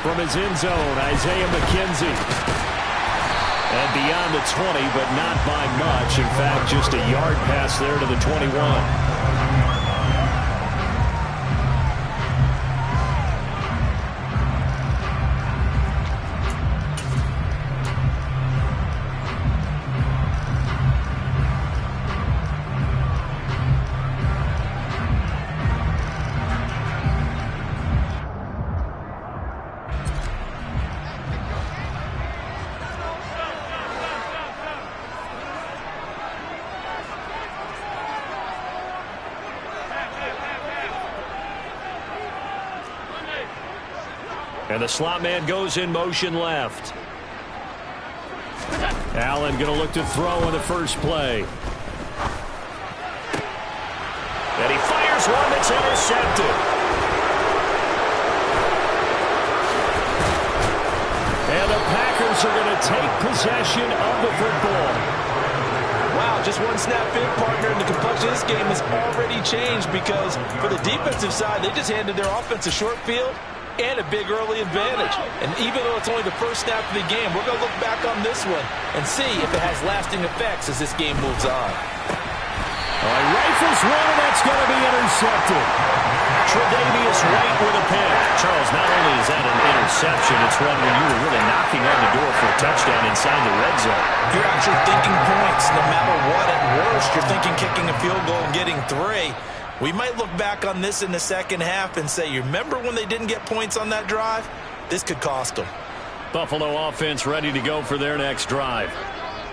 From his end zone, Isaiah McKenzie. And beyond the 20, but not by much. In fact, just a yard pass there to the 21. And the slot man goes in motion left. Allen going to look to throw on the first play. And he fires one that's intercepted. And the Packers are going to take possession of the football. Wow, just one snap in, partner, and the complexion of this game has already changed because for the defensive side, they just handed their offense a short field and a big early advantage. And even though it's only the first snap of the game, we're going to look back on this one and see if it has lasting effects as this game moves on. He rifles one, and that's going to be intercepted. Tre'Davious White with a pick. Charles, not only is that an interception, it's one where you were really knocking on the door for a touchdown inside the red zone. You're actually thinking points. No matter what, at worst, you're thinking kicking a field goal and getting 3. We might look back on this in the second half and say, you remember when they didn't get points on that drive? This could cost them. Buffalo offense ready to go for their next drive.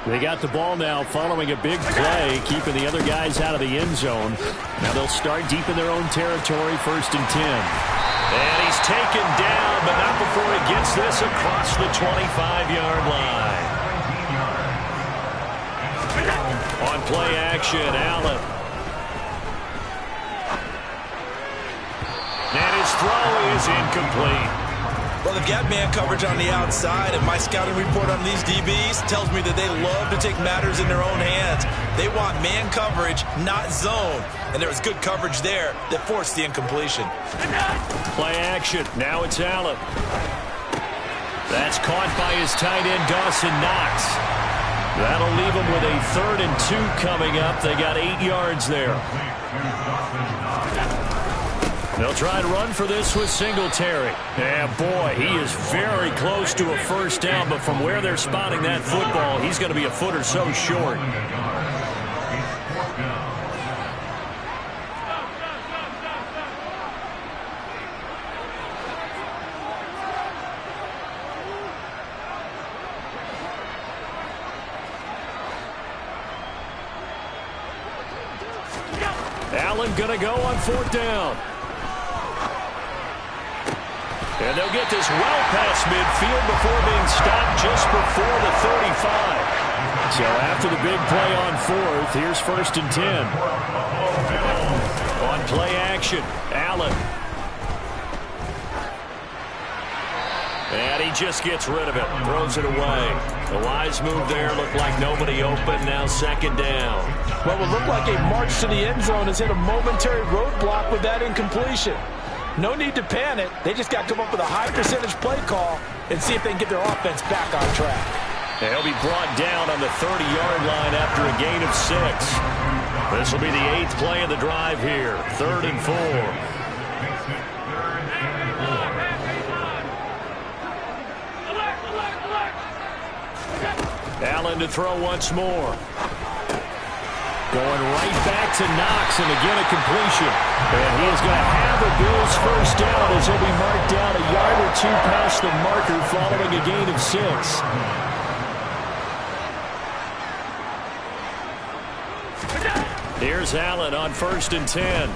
They got the ball now following a big play, keeping the other guys out of the end zone. Now they'll start deep in their own territory, 1st and 10. And he's taken down, but not before he gets this across the 25-yard line. On play action, Allen. And his throw is incomplete. Well, they've got man coverage on the outside, and my scouting report on these DBs tells me that they love to take matters in their own hands. They want man coverage, not zone. And there was good coverage there that forced the incompletion. Play action. Now it's Allen. That's caught by his tight end, Dawson Knox. That'll leave him with a 3rd and 2 coming up. They got 8 yards there. They'll try and run for this with Singletary. Yeah, boy, he is very close to a first down, but from where they're spotting that football, he's going to be a foot or so short. Allen going to go on 4th down. And they'll get this well past midfield before being stopped just before the 35. So after the big play on 4th, here's 1st and 10. On play action, Allen. And he just gets rid of it, throws it away. The wise move there, looked like nobody open, now 2nd down. Well, it would look like a march to the end zone has hit a momentary roadblock with that incompletion. No need to panic. They just got to come up with a high percentage play call and see if they can get their offense back on track. And he'll be brought down on the 30-yard line after a gain of 6. This will be the 8th play of the drive here. 3rd and 4. Allen to throw once more. Going right back to Knox, and again a completion. And he is going to have the Bills' first down as he'll be marked down a yard or 2 past the marker following a gain of 6. Here's Allen on 1st and 10.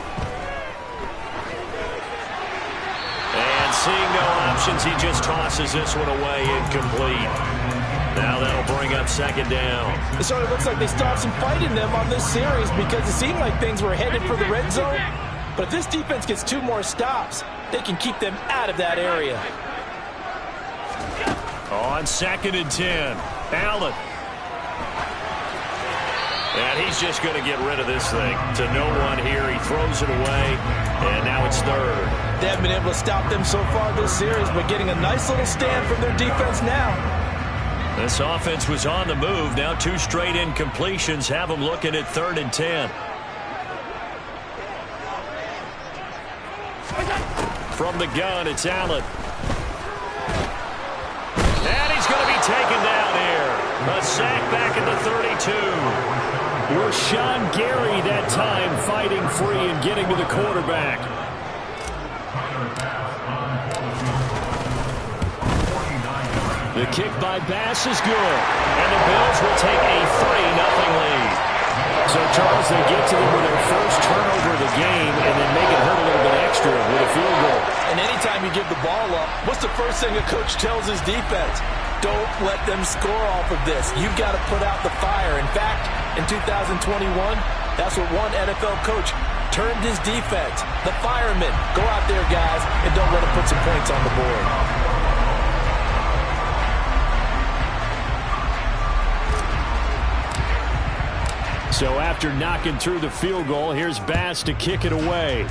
And seeing no options, he just tosses this one away, incomplete. Now that'll bring up 2nd down. It sort of looks like they stopped some fight in them on this series because it seemed like things were headed for the red zone. But if this defense gets 2 more stops, they can keep them out of that area. On 2nd and 10, Allen. And he's just going to get rid of this thing. To no one here. He throws it away. And now it's its third. They haven't been able to stop them so far this series, but getting a nice little stand from their defense now. This offense was on the move. Now 2 straight incompletions have them looking at 3rd and 10. From the gun, it's Allen. And he's going to be taken down here. A sack back at the 32. Rashawn Gary that time fighting free and getting to the quarterback. The kick by Bass is good. And the Bills will take a 3-0 lead. So, Charles, they get to them with their first turnover of the game and then make it hurt a little bit extra with a field goal. And anytime you give the ball up, what's the first thing a coach tells his defense? Don't let them score off of this. You've got to put out the fire. In fact, in 2021, that's what one NFL coach termed his defense. The firemen. Go out there, guys, and don't let them put some points on the board. So after knocking through the field goal, here's Bass to kick it away.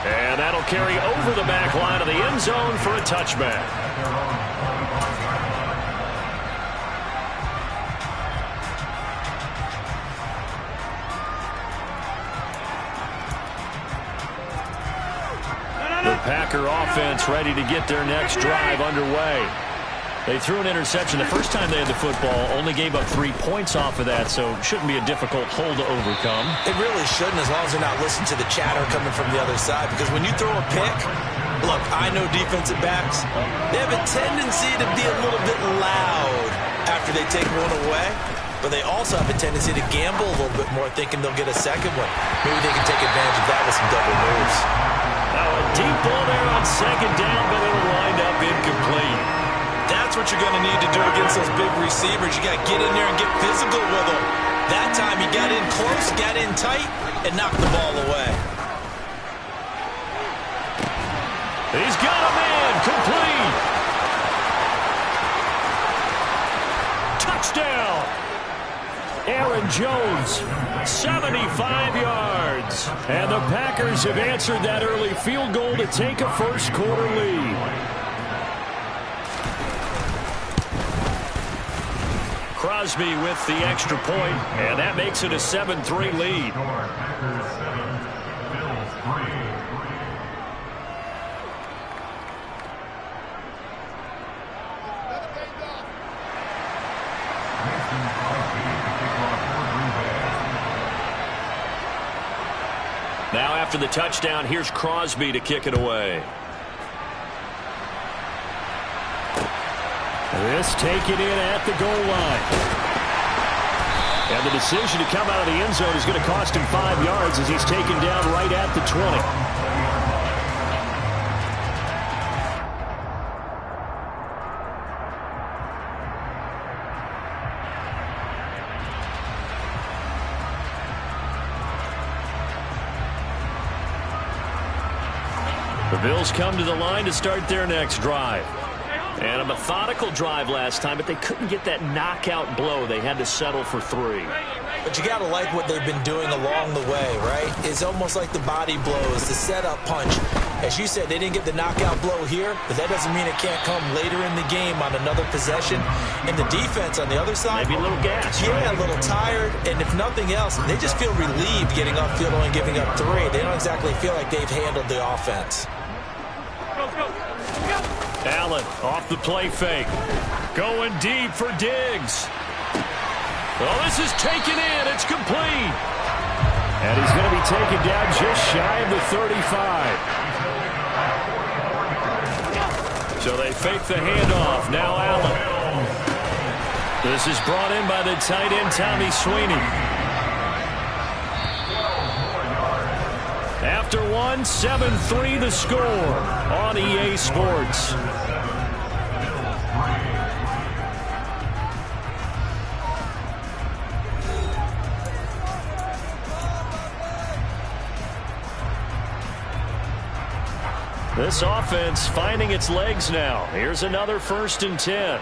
And that'll carry over the back line of the end zone for a touchback. The Packer offense ready to get their next drive underway. They threw an interception the first time they had the football, only gave up 3 points off of that, so shouldn't be a difficult hole to overcome. It really shouldn't, as long as they're not listening to the chatter coming from the other side, because when you throw a pick, look, I know defensive backs, they have a tendency to be a little bit loud after they take one away, but they also have a tendency to gamble a little bit more, thinking they'll get a second one. Maybe they can take advantage of that with some double moves. Now a deep ball there on 2nd down, but it'll wind up incomplete. That's what you're going to need to do against those big receivers. You got to get in there and get physical with them. That time he got in close, got in tight, and knocked the ball away. He's got a man, complete. Touchdown. Aaron Jones, 75 yards. And the Packers have answered that early field goal to take a first quarter lead. Crosby with the extra point, and that makes it a 7-3 lead. Now after the touchdown, here's Crosby to kick it away. This taken in at the goal line. And the decision to come out of the end zone is going to cost him 5 yards as he's taken down right at the 20. The Bills come to the line to start their next drive. And a methodical drive last time, but they couldn't get that knockout blow. They had to settle for 3. But you got to like what they've been doing along the way, right? It's almost like the body blows, the setup punch. As you said, they didn't get the knockout blow here, but that doesn't mean it can't come later in the game on another possession. And the defense on the other side, maybe a little gas. Yeah, a little tired. And if nothing else, they just feel relieved getting upfield and giving up 3. They don't exactly feel like they've handled the offense. Allen off the play fake. Going deep for Diggs. Oh, this is taken in. It's complete. And he's going to be taken down just shy of the 35. So they fake the handoff. Now Allen. This is brought in by the tight end, Tommy Sweeney. After 7-3 the score on EA Sports. This offense finding its legs now. Here's another 1st and 10.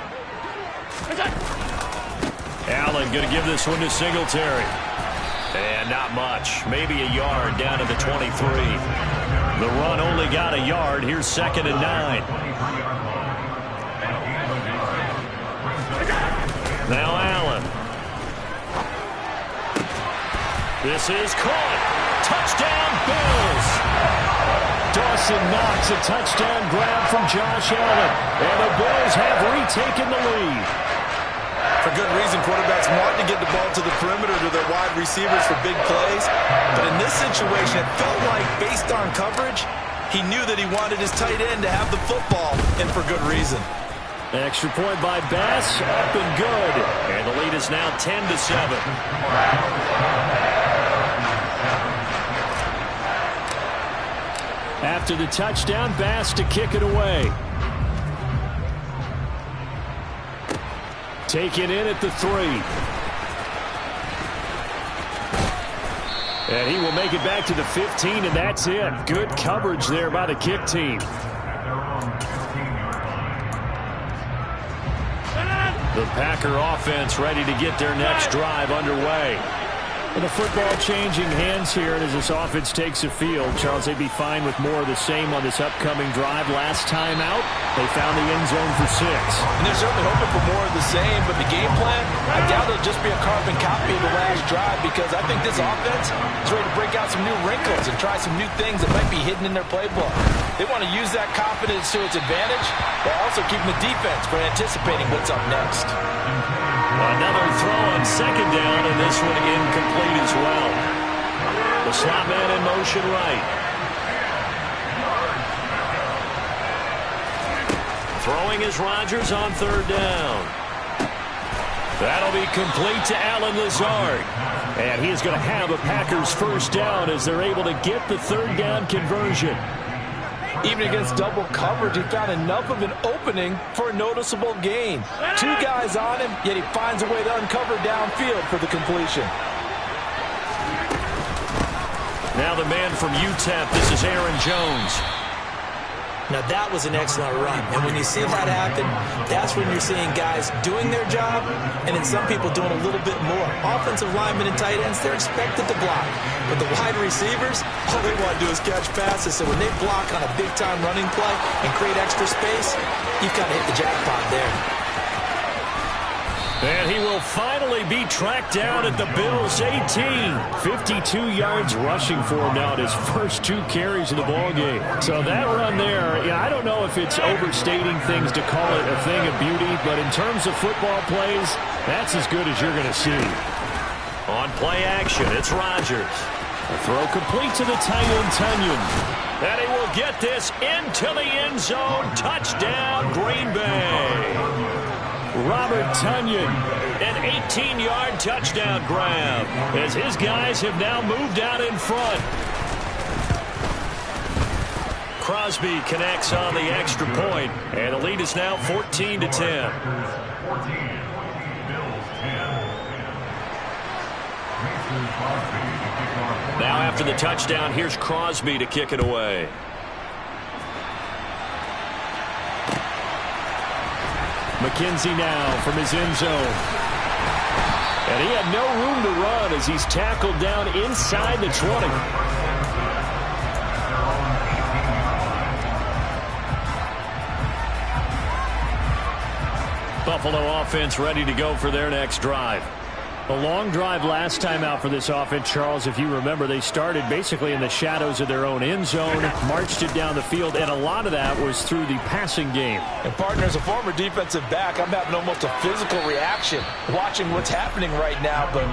Allen going to give this one to Singletary. And not much. Maybe a yard down to the 23. The run only got a yard. Here's 2nd and 9. Now Allen. This is caught. Touchdown, Bills. Dawson Knox, a touchdown grab from Josh Allen. And the Bills have retaken the lead. For good reason, quarterbacks want to get the ball to the perimeter to their wide receivers for big plays. But in this situation, it felt like, based on coverage, he knew that he wanted his tight end to have the football, and for good reason. Extra point by Bass, up and good. And the lead is now 10-7. After the touchdown, Bass to kick it away. Taken in at the 3. And he will make it back to the 15, and that's it. Good coverage there by the kick team. The Packer offense ready to get their next drive underway. And the football changing hands here, and as this offense takes the field, Charles, they'd be fine with more of the same on this upcoming drive. Last time out, they found the end zone for 6. And they're certainly hoping for more of the same, but the game plan, I doubt it'll just be a carbon copy of the last drive, because I think this offense is ready to break out some new wrinkles and try some new things that might be hidden in their playbook. They want to use that confidence to its advantage, while also keeping the defense from anticipating what's up next. Another throw on 2nd down, and this one incomplete as well. The slot man in motion right. Throwing is Rodgers on 3rd down. That'll be complete to Allen Lazard. And he is going to have a Packers 1st down as they're able to get the 3rd down conversion. Even against double coverage, he found enough of an opening for a noticeable gain. 2 guys on him, yet he finds a way to uncover downfield for the completion. Now the man from UTEP, this is Aaron Jones. Now that was an excellent run, and when you see that happen, that's when you're seeing guys doing their job, and then some people doing a little bit more. Offensive linemen and tight ends, they're expected to block, but the wide receivers, all they want to do is catch passes. So when they block on a big-time running play and create extra space, you've kind of hit the jackpot there. And he will finally be tracked down at the Bills' 18. 52 yards rushing for him now at his first 2 carries of the ballgame. So that run there, I don't know if it's overstating things to call it a thing of beauty, but in terms of football plays, that's as good as you're going to see. On play action, it's Rodgers. A throw complete to the tight end, Tunyon. And he will get this into the end zone. Touchdown, Green Bay. Robert Tunyon, an 18-yard touchdown grab, as his guys have now moved out in front. Crosby connects on the extra point, and the lead is now 14-10. Now after the touchdown, here's Crosby to kick it away. McKenzie now from his end zone. And he had no room to run as he's tackled down inside the 20. Buffalo offense ready to go for their next drive. A long drive last time out for this offense, Charles. If you remember, they started basically in the shadows of their own end zone, marched it down the field, and a lot of that was through the passing game. And, partner, as a former defensive back, I'm having almost a physical reaction watching what's happening right now. But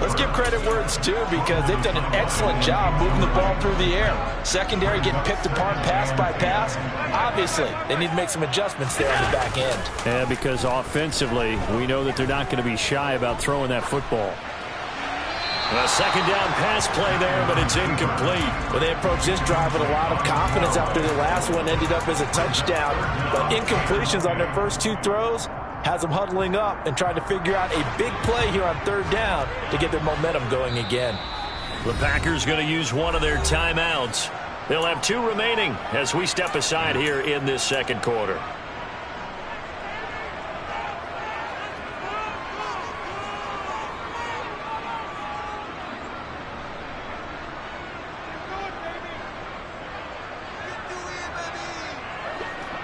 let's give credit where it's due, because they've done an excellent job moving the ball through the air. Secondary getting picked apart pass by pass. Obviously, they need to make some adjustments there on the back end. Yeah, because offensively, we know that they're not going to be shy about throwing that football. A 2nd down pass play there, but it's incomplete. Well, they approached this drive with a lot of confidence after the last one ended up as a touchdown. But incompletions on their first 2 throws has them huddling up and trying to figure out a big play here on 3rd down to get their momentum going again. The Packers going to use one of their timeouts. They'll have 2 remaining as we step aside here in this 2nd quarter.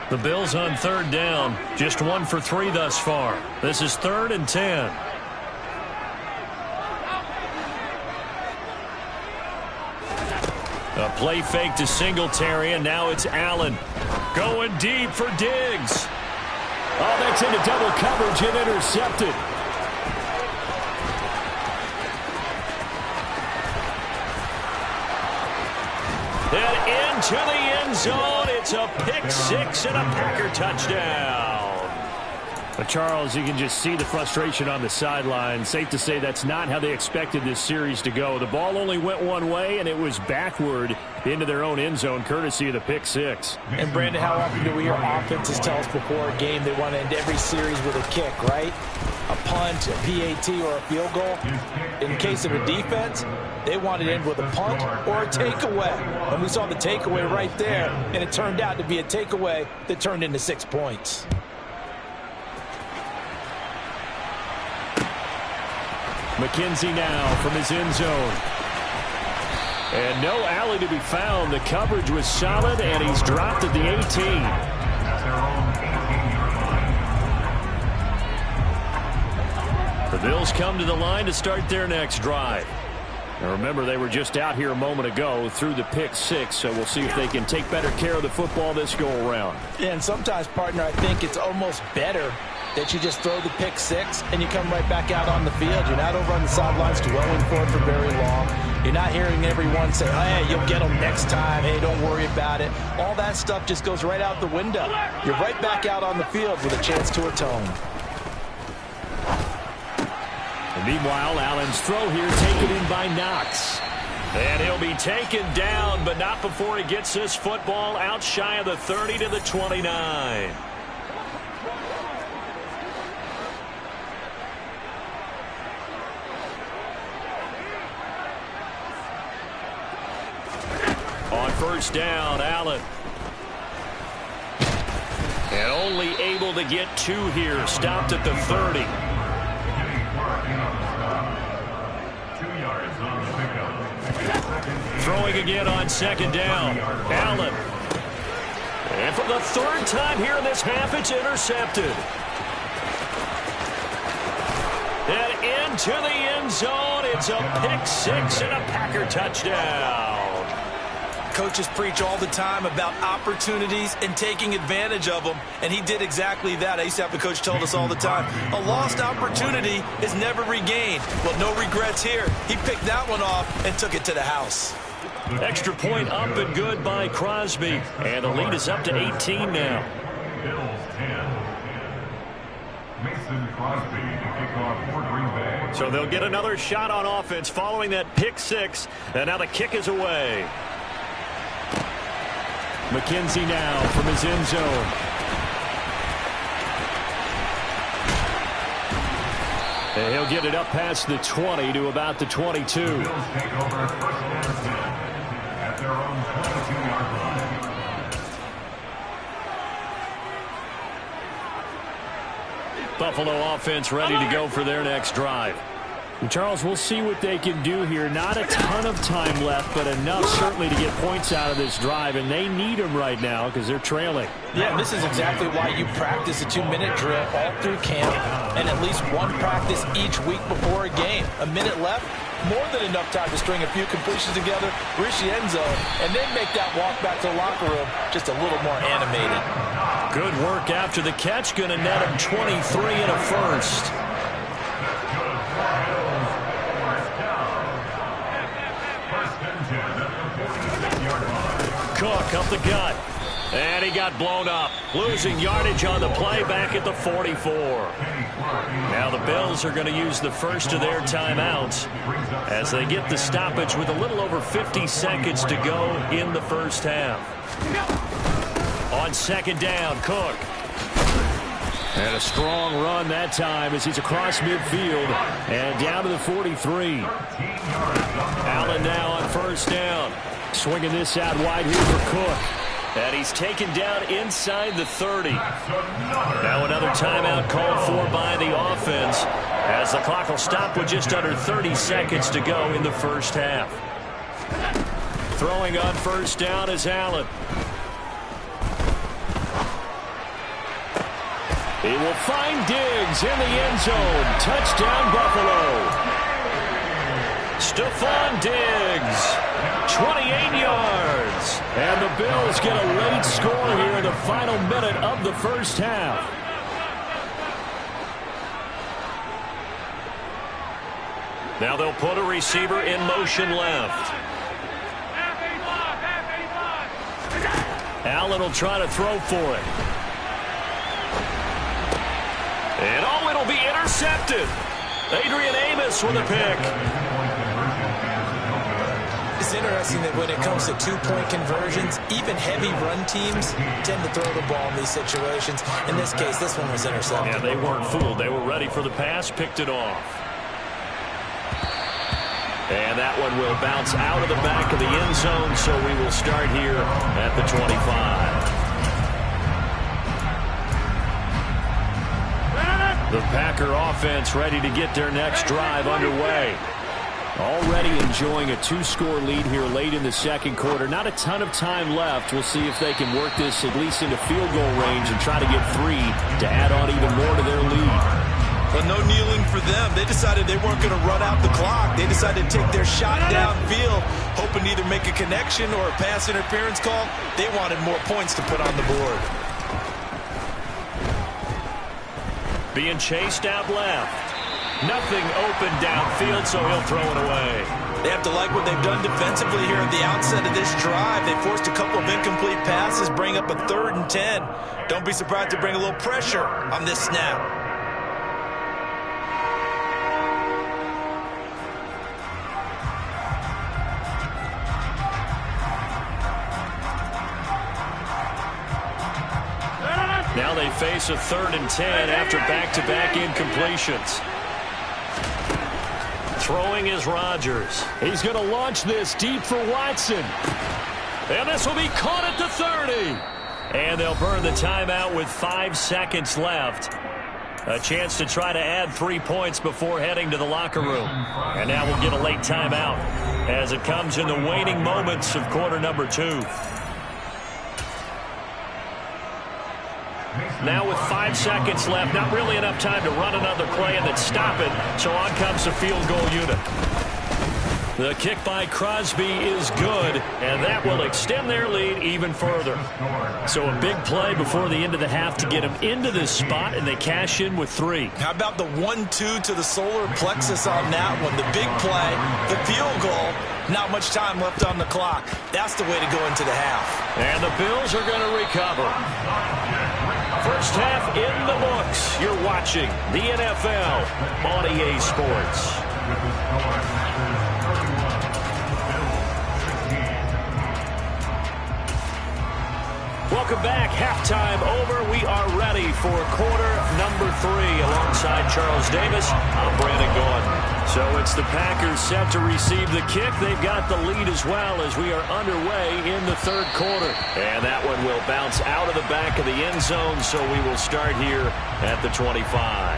The Bills on 3rd down, just 1 for 3 thus far. This is 3rd and 10. A play fake to Singletary, and now it's Allen. Going deep for Diggs. Oh, that's into double coverage and intercepted. And into the end zone. It's a pick 6 and a Packer touchdown. But Charles, you can just see the frustration on the sideline. Safe to say that's not how they expected this series to go. The ball only went one way, and it was backward into their own end zone, courtesy of the pick 6. And, Brandon, how often do we hear offenses tell us before a game they want to end every series with a kick, right? A punt, a PAT, or a field goal. In case of a defense, they want to end with a punt or a takeaway. And we saw the takeaway right there, and it turned out to be a takeaway that turned into 6 points. McKenzie now from his end zone. And no alley to be found. The coverage was solid, and he's dropped at the 18. The Bills come to the line to start their next drive. Now remember, they were just out here a moment ago through the pick 6, so we'll see if they can take better care of the football this go-around. Yeah, and sometimes, partner, I think it's almost better that you just throw the pick 6 and you come right back out on the field. You're not over on the sidelines dwelling for it for very long. You're not hearing everyone say, oh, hey, you'll get them next time. Hey, don't worry about it. All that stuff just goes right out the window. You're right back out on the field with a chance to atone. And meanwhile, Allen's throw here taken in by Knox. And he'll be taken down, but not before he gets this football out shy of the 30 to the 29. On 1st down, Allen. And only able to get 2 here. Stopped at the 30. Throwing again on 2nd down. Allen. And for the 3rd time here in this half, it's intercepted. And into the end zone. It's a pick 6 and a Packer touchdown. Coaches preach all the time about opportunities and taking advantage of them, and he did exactly that. I used to have a coach told us all the time, a lost opportunity is never regained. Well, no regrets here. He picked that one off and took it to the house. Extra point up and good by Crosby, and the lead is up to 18 now. So they'll get another shot on offense following that pick 6, and now the kick is away. McKenzie now from his end zone. And he'll get it up past the 20 to about the 22. Buffalo offense ready to go for their next drive. And Charles, we'll see what they can do here. Not a ton of time left, but enough certainly to get points out of this drive, and they need them right now because they're trailing. Yeah, this is exactly why you practice a 2-minute drill all through camp and at least one practice each week before a game. A minute left, more than enough time to string a few completions together, reach the end zone, and then make that walk back to the locker room just a little more animated. Good work after the catch. Going to net him 23 and a first. Cook up the gut. And he got blown up. Losing yardage on the play back at the 44. Now the Bills are going to use the first of their timeouts as they get the stoppage with a little over 50 seconds to go in the first half. On 2nd down, Cook. And a strong run that time as he's across midfield and down to the 43. Allen now on 1st down. Swinging this out wide here for Cook. And he's taken down inside the 30. Now another timeout called for by the offense as the clock will stop with just under 30 seconds to go in the first half. Throwing on 1st down is Allen. He will find Diggs in the end zone. Touchdown, Buffalo. Stephon Diggs, 28 yards. And the Bills get a late score here in the final minute of the first half. Now they'll put a receiver in motion left. Allen will try to throw for it. And oh, it'll be intercepted. Adrian Amos with a pick. It's interesting that when it comes to two-point conversions, even heavy run teams tend to throw the ball in these situations. In this case, this one was intercepted. Yeah, they weren't fooled. They were ready for the pass, picked it off. And that one will bounce out of the back of the end zone, so we will start here at the 25. The Packer offense ready to get their next drive underway. Already enjoying a two-score lead here late in the second quarter. Not a ton of time left. We'll see if they can work this at least into field goal range and try to get 3 to add on even more to their lead. But no kneeling for them. They decided they weren't going to run out the clock. They decided to take their shot downfield, hoping to either make a connection or a pass interference call. They wanted more points to put on the board. Being chased out left. Nothing open downfield, so he'll throw it away. They have to like what they've done defensively here at the outset of this drive. They forced a couple of incomplete passes, bring up a 3rd and 10. Don't be surprised to bring a little pressure on this snap. Now they face a 3rd and 10 after back-to-back incompletions. Throwing is Rodgers. He's going to launch this deep for Watson. And this will be caught at the 30. And they'll burn the timeout with 5 seconds left. A chance to try to add 3 points before heading to the locker room. And now we'll get a late timeout as it comes in the waning moments of quarter number 2. Now with 5 seconds left, not really enough time to run another play and then stop it. So on comes the field goal unit. The kick by Crosby is good, and that will extend their lead even further. So a big play before the end of the half to get them into this spot, and they cash in with 3. How about the 1-2 to the solar plexus on that one? The big play, the field goal, not much time left on the clock. That's the way to go into the half. And the Bills are going to recover. First half in the books. You're watching the NFL on EA Sports. Welcome back. Halftime over. We are ready for quarter number 3. Alongside Charles Davis, I'm Brandon Gaudin. So it's the Packers set to receive the kick. They've got the lead as well as we are underway in the 3rd quarter. And that one will bounce out of the back of the end zone, so we will start here at the 25.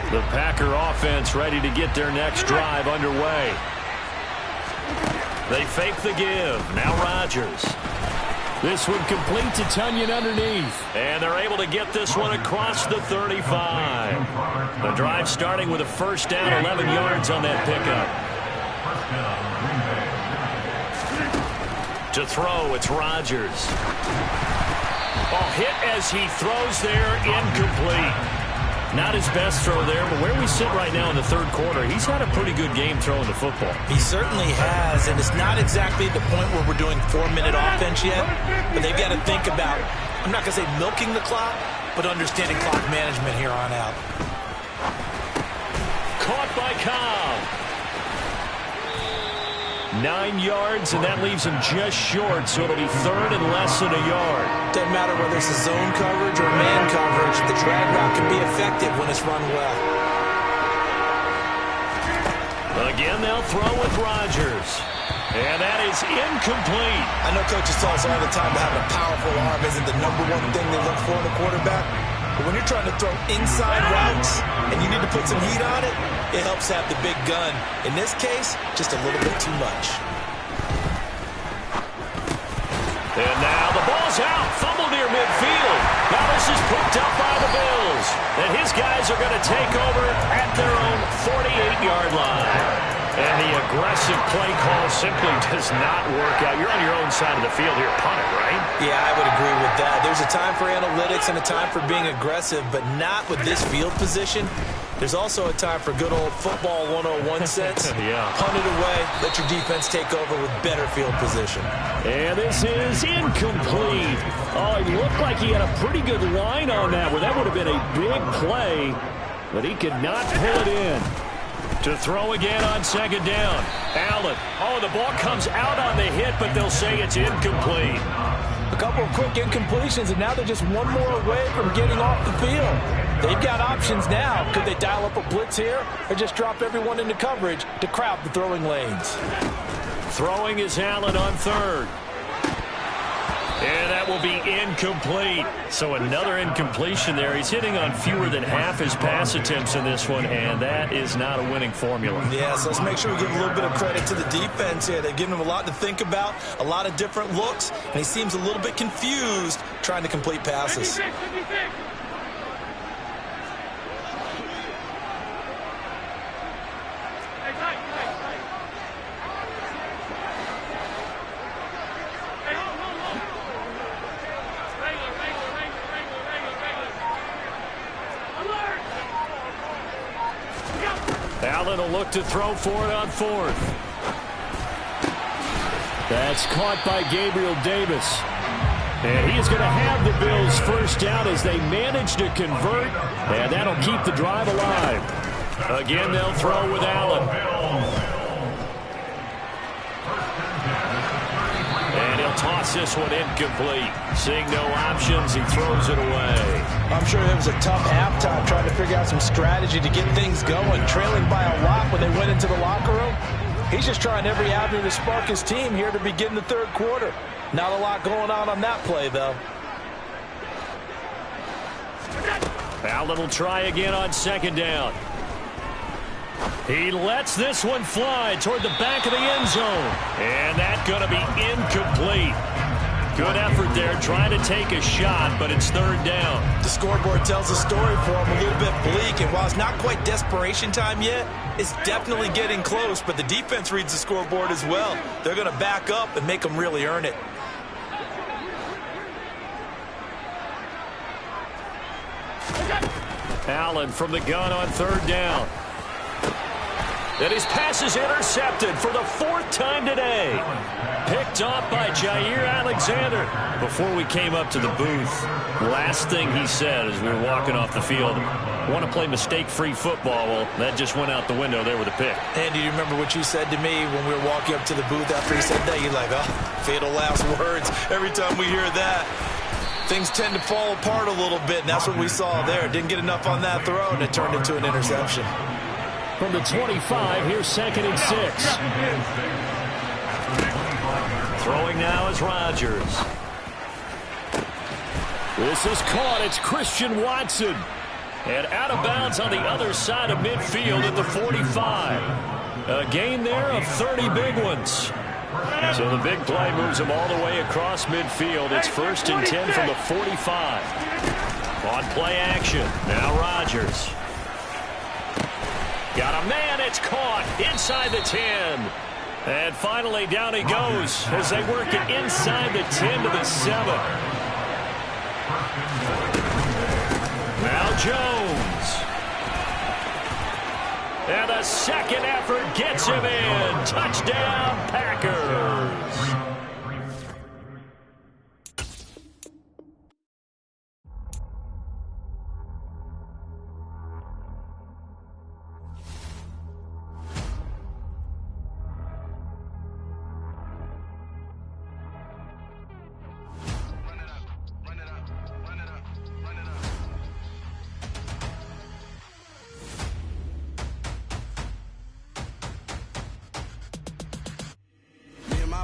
The Packer offense ready to get their next drive underway. They fake the give. Now Rodgers. This one complete to Tunyon underneath. And they're able to get this one across the 35. The drive starting with a first down, 11 yards on that pickup. To throw, it's Rodgers. Oh, hit as he throws there, incomplete. Not his best throw there, but where we sit right now in the 3rd quarter, he's had a pretty good game throwing the football. He certainly has, and it's not exactly the point where we're doing 4-minute offense yet, but they've got to think about, I'm not going to say milking the clock, but understanding clock management here on out. Caught by Cobb. 9 yards, and that leaves him just short, so it'll be 3rd and less than a yard. Doesn't matter whether it's a zone coverage or man coverage, the drag route can be effective when it's run well. Again, they'll throw with Rodgers. And that is incomplete. I know coaches tell us all the time that having a powerful arm isn't the #1 thing they look for in a quarterback. But when you're trying to throw inside routes and you need to put some heat on it, it helps have the big gun. In this case, just a little bit too much. And now the ball's out. Fumble near midfield. Now this is picked up by the Bills. And his guys are going to take over at their own 48-yard line. And the aggressive play call simply does not work out. You're on your own side of the field here. Punt it, right? Yeah, I would agree with that. There's a time for analytics and a time for being aggressive, but not with this field position. There's also a time for good old football 101 sense. Yeah. Punt it away. Let your defense take over with better field position. And this is incomplete. Oh, it looked like he had a pretty good line on that one. That would have been a big play, but he could not pull it in. To throw again on second down. Allen. Oh, the ball comes out on the hit, but they'll say it's incomplete. A couple of quick incompletions, and now they're just one more away from getting off the field. They've got options now. Could they dial up a blitz here or just drop everyone into coverage to crowd the throwing lanes? Throwing is Allen on third. And that will be incomplete. So another incompletion there. He's hitting on fewer than half his pass attempts in this one, and that is not a winning formula. Yeah, so let's make sure we give a little bit of credit to the defense here. They've given him a lot to think about, a lot of different looks, and he seems a little bit confused trying to complete passes. Allen will look to throw for it on fourth. That's caught by Gabriel Davis. And he is going to have the Bills first down as they manage to convert, and that'll keep the drive alive. Again, they'll throw with Allen. And he'll toss this one incomplete. Seeing no options, he throws it away. I'm sure it was a tough halftime trying to figure out some strategy to get things going, trailing by a lot when they went into the locker room. He's just trying every avenue to spark his team here to begin the third quarter. Not a lot going on that play, though. Allen will try again on second down. He lets this one fly toward the back of the end zone. And that's going to be incomplete. Good effort there, trying to take a shot, but it's third down. The scoreboard tells a story for him, a little bit bleak, and while it's not quite desperation time yet, it's definitely getting close, but the defense reads the scoreboard as well. They're going to back up and make them really earn it. Allen from the gun on third down. And his pass is intercepted for the fourth time today. Picked off by Jair Alexander. Before we came up to the booth, last thing he said as we were walking off the field, want to play mistake-free football. Well, that just went out the window there with a pick. And do you remember what you said to me when we were walking up to the booth after he said that? You're like, oh, fatal last words. Every time we hear that, things tend to fall apart a little bit, and that's what we saw there. Didn't get enough on that throw, and it turned into an interception. From the 25, here's second and 6. Throwing now is Rodgers. This is caught. It's Christian Watson. And out of bounds on the other side of midfield at the 45. A gain there of 30 big ones. So the big play moves him all the way across midfield. It's first and 10 from the 45. On play action. Now Rodgers. Got a man. It's caught inside the 10. And finally down he goes as they work it inside the 10 to the 7. Now Jones. And the second effort gets him in. Touchdown, Packers.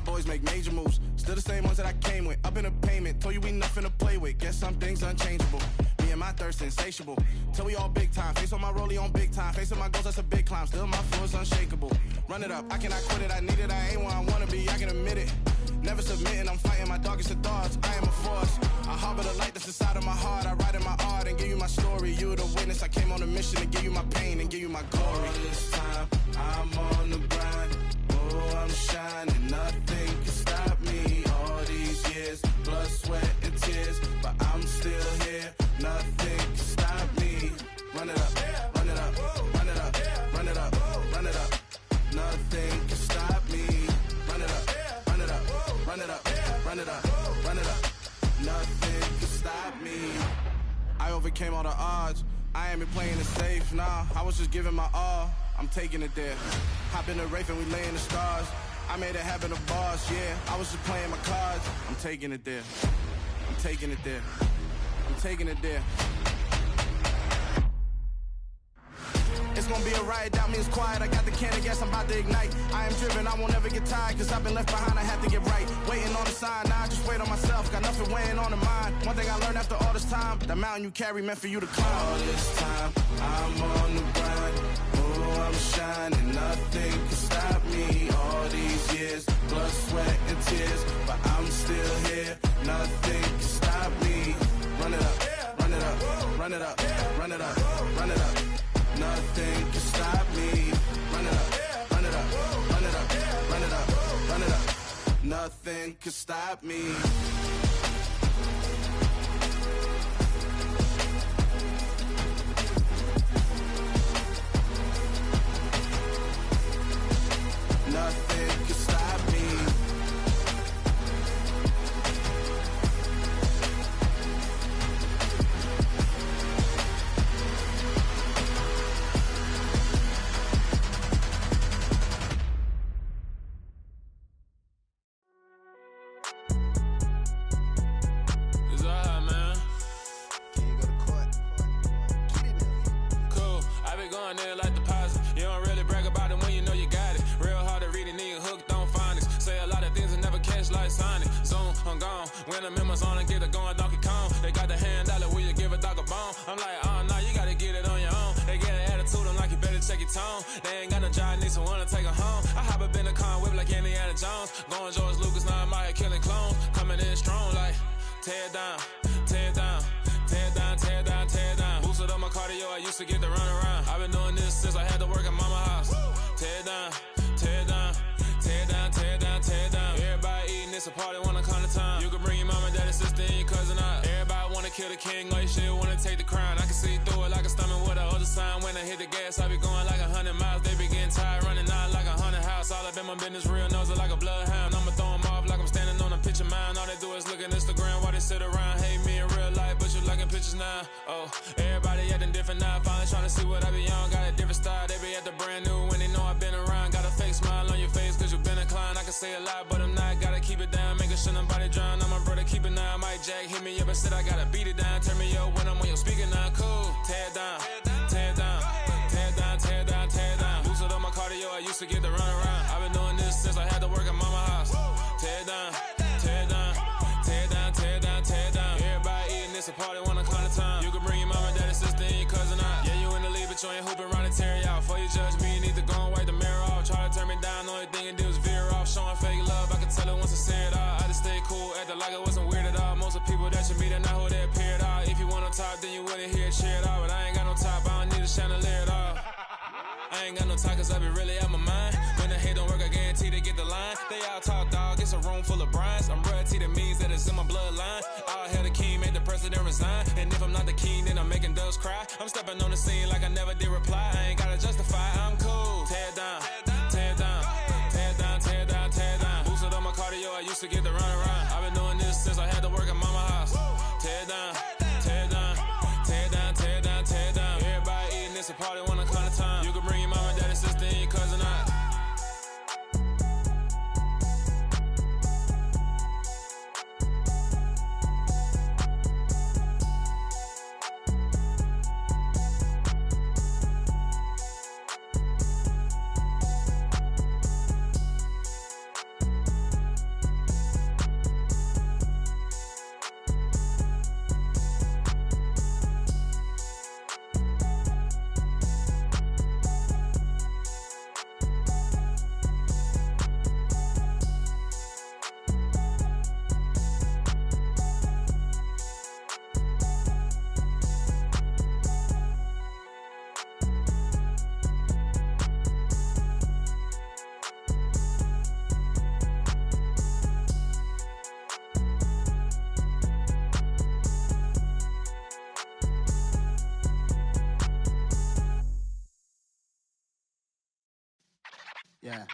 Boys make major moves. Still the same ones that I came with. Up in a payment. Told you we nothing to play with. Guess some things unchangeable. Me and my thirst insatiable. Till we all big time, face on my rollie on big time. Facing my goals, that's a big climb. Still my flow is unshakable. Run it up, I cannot quit it. I need it, I ain't where I wanna be, I can admit it. Never submitting, I'm fighting my darkest of thoughts. I am a force. I harbor the light that's inside of my heart. I write in my art and give you my story. You the witness. I came on a mission to give you my pain and give you my glory. All this time, I'm on the grind. Oh, I'm shining. Nothing can stop me. All these years, blood, sweat, and tears, but I'm still here. Nothing can stop me. Run it up, run it up, run it up, run it up, run it up. Nothing can stop me. Run it up, run it up, run it up, run it up, run it up. Nothing can stop me. I overcame all the odds. I ain't been playing it safe, nah. I was just giving my all. I'm taking it there. Hop in the Wraith and we lay in the stars. I made it happen to boss, yeah. I was just playing my cards. I'm taking it there. I'm taking it there. I'm taking it there. It's gonna be a riot, doubt me it's quiet. I got the can of gas, I'm about to ignite. I am driven, I won't ever get tired, cause I've been left behind, I have to get right. Waiting on the sign, now I just wait on myself. Got nothing weighing on the mind. One thing I learned after all this time, the mountain you carry meant for you to climb. All this time, I'm on the grind. Oh, I'm shining, nothing can stop me. All these years, blood, sweat, and tears, but I'm still here. Nothing can stop me. Run it up, run it up, run it up, run it up, run it up. Nothing can stop me. Run it up, run it up, run it up, run it up, run it up. Nothing can stop me. Nothing can stop me. When I'm in my zone and get it going Donkey Kong. They got the hand dollar, will you give a dog a bone? I'm like, oh no, you gotta get it on your own. They get an attitude, I'm like, you better check your tone. They ain't got no job, need someone to take her home. I hop up in the car, whip like Indiana Jones. Going George Lucas, now I'm out here killing clones. Coming in strong like, tear it down, tear it down, tear it down, tear it down, tear it down. Boosted up my cardio, I used to get to run around. I've been doing this since I had to work at mama house. Tear it down, tear it down, tear it down, tear it down, tear it down. Everybody eating, it's a party, wanna come to time. You can bring your mama, daddy, sister, and your cousin out. Everybody wanna kill the king, like shit, wanna take the crown. I can see through it like a stomach with a other sign. When I hit the gas, I be going like 100 miles. They be getting tired, running out like 100 house. All up in my business, real nose like a bloodhound. I'ma throw 'em off like I'm standing on a picture mound. All they do is look at Instagram while they sit around. Hate me in real life, but you liking pictures now. Oh, everybody acting different now. Finally trying to see what I be on. Got a different style, they be at the brand new when they know I've been around. Got a fake smile on your face, cause you been inclined. I can say a lot, but I'm not. Gotta keep it down, making sure nobody drown. I'm my brother, keep it now. Mike Jack hit me up and said I gotta beat it down. Turn me up when I'm on your speaker now. Cool, tear it down, tear it down, tear it down, tear it down, tear it down. Boosted up my cardio, I used to get to run around. I've been doing this since I had to work at mama house. Tear it down, tear it down, tear it down, tear it down, tear it down. Everybody eating, it's a party, wanna come to time. You can bring your mama, daddy, sister, and your cousin out. Yeah, you in the lead, but you ain't hooping around and tear out. Before you judge me, you need to go and wipe the mirror off. Try to turn me down, the only thing you do is veer off. Showing fake love, I can tell it once I see it all. I just stay cool, acting like it wasn't weird at all. Most of the people that you meet are not who they appear at all. If you want on top, then you wouldn't hear it cheer at all. But I ain't got no top, I don't need a chandelier at all. I ain't got no talk, cause I be really out my mind. When the hate don't work, I guarantee they get the line. They all talk, dog, it's a room full of brinds. I'm royalty, that means that it's in my bloodline. All hell the king, made the president resign. And if I'm not the king, then I'm making doves cry. I'm stepping on the scene like I never did reply. I ain't gotta justify, I'm cool. Tear it down, tear it down, tear it down, tear it down, tear it down. Boosted on my cardio, I used to get to run around. I've been doing this since I had to work at mama house. Tear it down, tear it down, tear it down, tear it down, tear it down. Everybody eating, it's a party, wanna come to time. You can bring your mama, daddy, sister, and your cousin out. Yeah.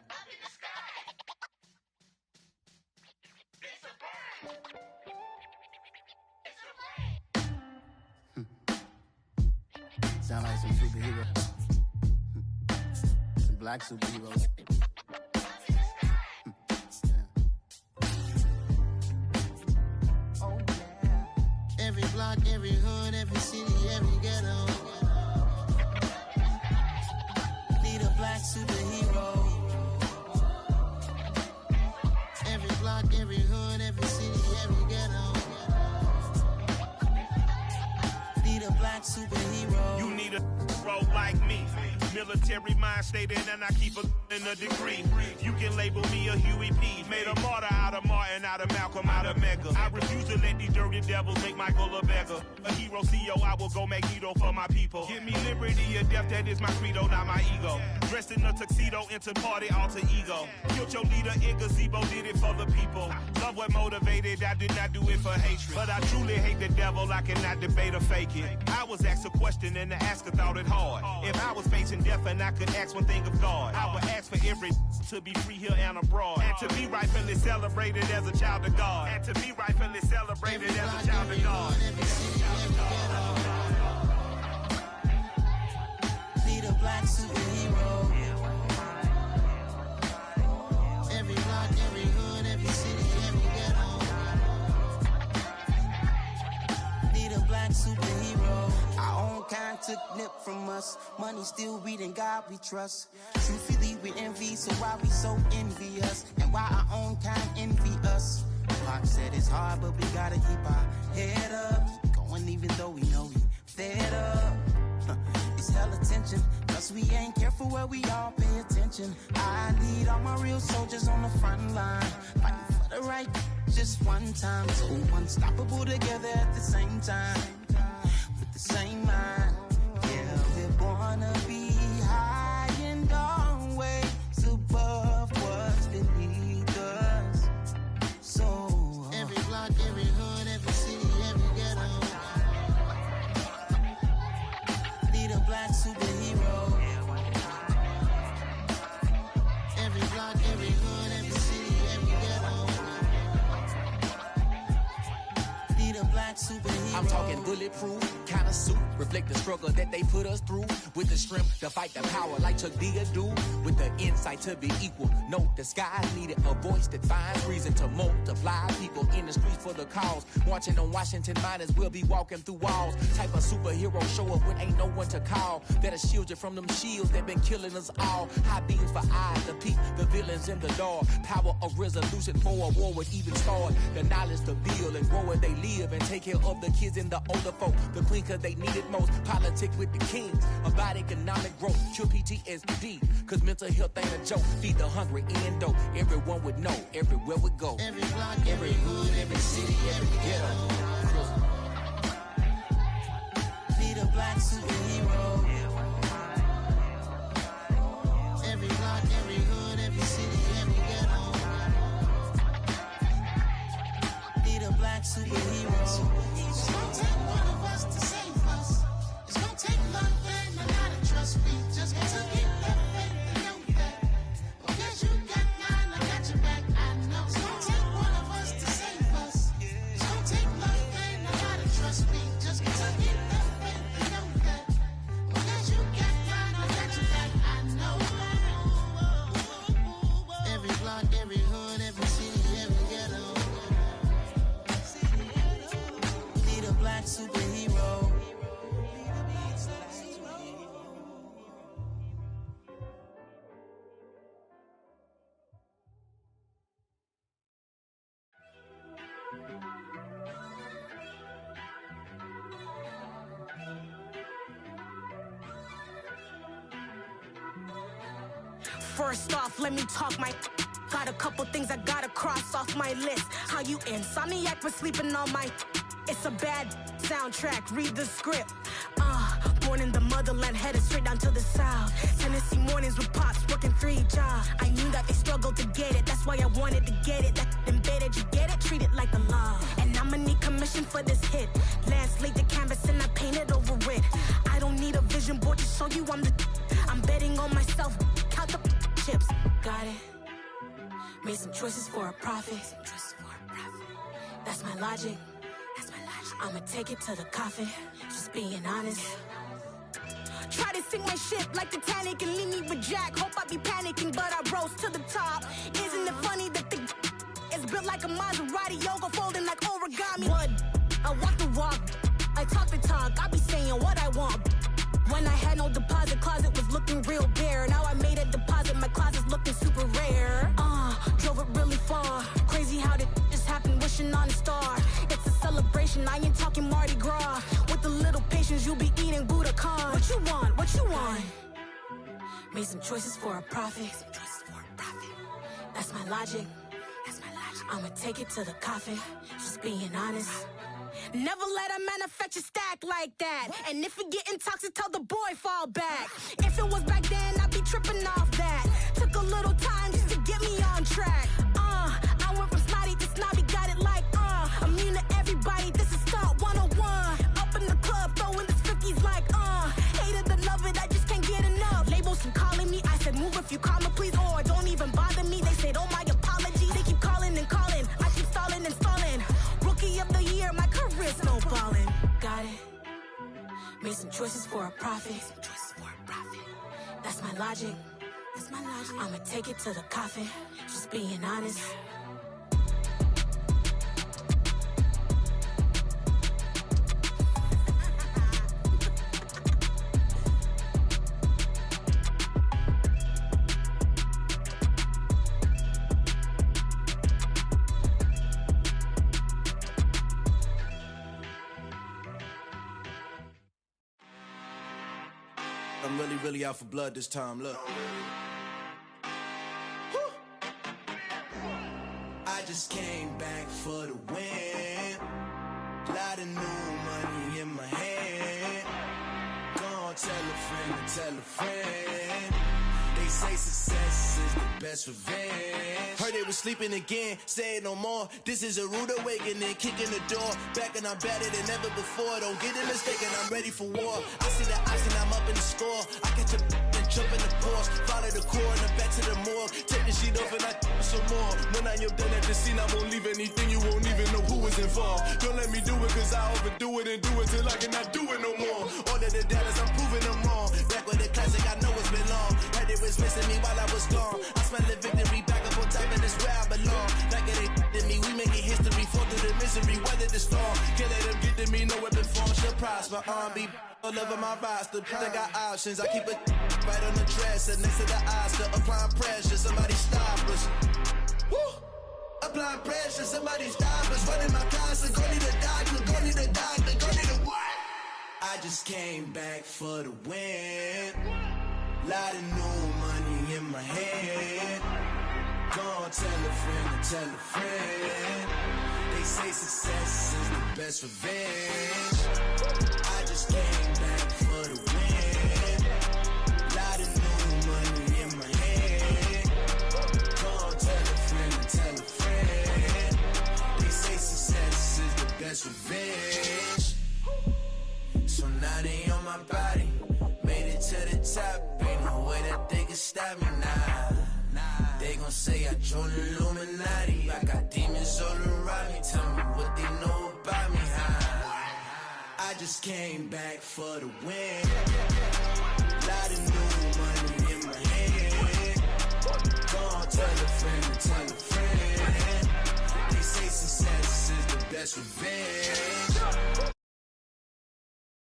Sound like some superheroes. Some black superheroes. Oh, yeah. Every block, every hood, every city, every ghetto. Need a black superhero. Every block, every hood, every city, every ghetto. Need a black superhero. You need a role like me. Military mind stated, and I keep in a degree. You can label me a Huey P. Made a martyr out of Martin, out of Malcolm, out of Mega. I refuse to let these dirty devils make Michael a beggar. A hero CEO, I will go Magneto for my people. Give me liberty or death, that is my credo, not my ego. Dressed in a tuxedo, into party, alter ego. Killed your leader in gazebo, did it for the people. Love what motivated, I did not do it for hatred. But I truly hate the devil, I cannot debate or fake it. I was asked a question and the asker thought it hard. If I was facing death and I could ask one thing of God, I would ask for every to be free here and abroad, and to be rightfully celebrated as a child of God, and to be rightfully celebrated as a child of God. Need a black superhero. Every block, every hood, every city, every ghetto. Need a black superhero. Our own kind took nip from us. Money still reading God we trust. Truthfully we envy, so why we so envious? And why our own kind envy us? Pac said it's hard, but we gotta keep our head up. Going even though we know we fed up. It's hell attention, cause we ain't careful where we all pay attention. I need all my real soldiers on the front line, fighting for the right just one time. So unstoppable together at the same time, with the same mind. Yeah, we're gonna be high and always above what's beneath us. So every block, every hood, every city, every ghetto. Need a black superhero. Every block, every hood, every city, every ghetto. Need a black superhero. I'm talking bulletproof kind of suit, reflect the struggle that they put us through, with the strength to fight the power like Chuck D do, with the insight to be equal. Note the sky needed a voice that finds reason to multiply people in the streets for the cause. Marching on Washington miners will be walking through walls. Type of superhero show up when ain't no one to call, that'll shield you from them shields that been killing us all. High beams for eyes to peek the villains in the dark. Power of resolution for a war would even start. The knowledge to build and grow where they live, and take care of the kids and the older folk. The queen cause they need it most. Politics with the kings about economic growth. Cure PTSD cause mental health ain't a joke. Feed the hungry and dope. Everyone would know everywhere we go. Every block, every hood, every city, every ghetto. Need a black superhero. Every block, every hood, every city, every ghetto. Need a black superhero. It's gonna take one of us to save us. It's gonna take love and a lot of trust. We just got to get that faith and know that. Because you got mine, I got your back, I know. It's gonna take one of us to save us. It's gonna take love and a lot of trust. We just got to get that faith and know that. Because you got mine, I got your back, I know. Every block, every hood, every city, every ghetto. Need a black superhero. First off, let me talk my. Got a couple things I gotta cross off my list. How you insomniac for sleeping on my. It's a bad soundtrack, read the script. Born in the motherland, headed straight down to the south. Tennessee mornings with pops, working 3 jobs. I knew that they struggled to get it, that's why I wanted to get it. That embedded, you get it, treat it like a law. And I'ma need commission for this hit. Lance laid the canvas and I painted over it. I don't need a vision board to show you I'm the. I'm betting on myself, count the chips. choices for a profit. That's my logic. I'ma take it to the coffin. Just being honest. Try to sink my ship like Titanic and leave me with Jack. Hope I be panicking, but I rose to the top. Isn't it funny that the is built like a Maserati, yoga folding like origami? What? I walk the walk, I talk the talk. I be saying what I want. When I had no deposit, closet was looking real bare. Now I made a deposit, my closet's looking super rare. Drove it really far. Crazy how did just happen, wishing on a star. It's a celebration, I ain't talking Mardi Gras. With a little patience, you'll be eating Budokan. What you want? What you want? Made some choices for a profit. That's my logic. I'ma take it to the coffin. Just being honest. Never let a manufacture stack like that. And if it getting toxic, tell the boy fall back. If it was back then, I'd be tripping off that. Took a little time just to get me on track. I went from snotty to snobby, got it like immune to everybody, this is stunt 101. Up in the club, throwing the cookies like hate it or love it, I just can't get enough. Labels keep calling me, I said move if you call me please, or don't even bother me. They said oh my apologies, they keep calling and calling, I keep stalling and stalling. Rookie of the year, my career snowballing. Got it. Made some choices for a profit. That's my logic. I'ma take it to the coffin. Just being honest. I'm really out for blood this time, look. I just came back for the win. Lot of new money in my hand. Gonna tell a friend to tell a friend. They say success is the best revenge. Heard they was sleeping again, say it no more. This is a rude awakening, kicking the door. Back and I'm better than ever before. Don't get it mistaken, I'm ready for war. I see the icing, I'm up in the score. I catch a and jump in the course. Follow the core and the back to the morgue. Take the sheet off and I some more. When I am done at the scene, I won't leave anything. You won't even know who was involved. Don't let me do it cause I overdo it and do it till I cannot do it no more. All of the doubters, I'm proving them wrong. Back with the classic, I know it's been long. Heard it was missing me while I was gone. I smell the victory back up on top and it's where I belong. Like it ain't to me, we making history. Fall through the misery, weather the storm. Can't let them get to me, no weapon form should prosper. Be all over my roster. I got options, I keep it right on the dresser. Next to the Oscar, applying pressure. Somebody stop us. Woo! Applying pressure, somebody stop us. Running my closet, go need a doctor, go need a doctor, go need a what? I just came back for the win. Lot of new money in my hand. Gonna tell a friend to tell a friend. They say success is the best revenge. I just came back for the win. Lot of new money in my hand. Gonna tell a friend to tell a friend. They say success is the best revenge. So now they on my body. Made it to the top. Ain't no way that they can stop me now. They gon' say I joined the Illuminati. I got demons all around me. Tell me what they know about me, huh? I just came back for the win.